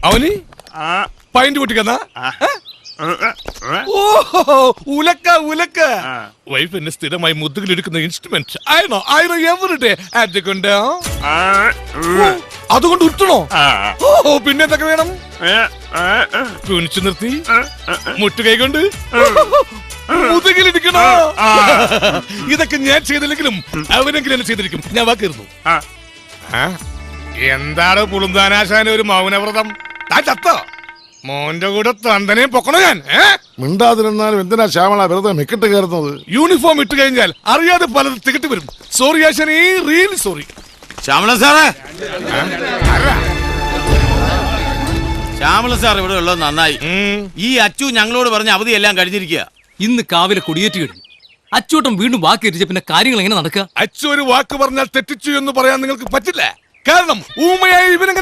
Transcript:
അവന് പൈന്റ് പൊട്ടിക്കന്നാ ഉലക്ക ഉലക്ക വൈഫ് എന്നെ സ്ഥിരമായി മുതുകിലെടുക്കുന്ന ഇൻസ്ട്രുമെന്റ് എവറിഡേ ആറ്റുകൊണ്ട് അതുകൊണ്ട് ഉറ്റണോ? ഓ പിന്നെ എന്തൊക്കെ വേണം? കുനിച്ചു നിർത്തി മുട്ടുകൈ കൊണ്ട് മുതുകിലിരിക്കണോ? ഇതൊക്കെ ഞാൻ ചെയ്തില്ലെങ്കിലും അവനെങ്കിലും എന്നെ ചെയ്തിരിക്കും. ഞാൻ വാക്കിരുന്നു. എന്താണ് പുളുന്താനാശാന ഒരു മൗനവ്രതം? താൻ ചത്തോ? മോന്റെ കൂടെ തന്തനെ പൊക്കണോ ഞാൻ? മിണ്ടാതിരുന്നാലും എന്തിനാ ശ്യാമള വെറുതെ മെക്കിട്ട് കയറുന്നത്? യൂണിഫോം ഇട്ട് കഴിഞ്ഞാൽ അറിയാതെ പലതും തികട്ടി വരും. സോറി ആശാനെ, റിയലി സോറി. ശ്യാമള സാറേ, ശ്യാമള സാർ ഇവിടെ ഉള്ളത് നന്നായി. ഈ അച്ചു ഞങ്ങളോട് പറഞ്ഞ അവധിയെല്ലാം കഴിഞ്ഞിരിക്കുക. ഇന്ന് കാവിലെ കൊടിയേറ്റ് കഴിഞ്ഞു. അച്ചൂട്ടം വീണ്ടും വാക്കേറ്റിച്ച പിന്നെ കാര്യങ്ങൾ എങ്ങനെ നടക്കുക? അച്ചു ഒരു വാക്ക് പറഞ്ഞാൽ തെറ്റിച്ചു എന്ന് പറയാൻ നിങ്ങൾക്ക് പറ്റില്ല. കാരണം ഊമയായി ഇവനെ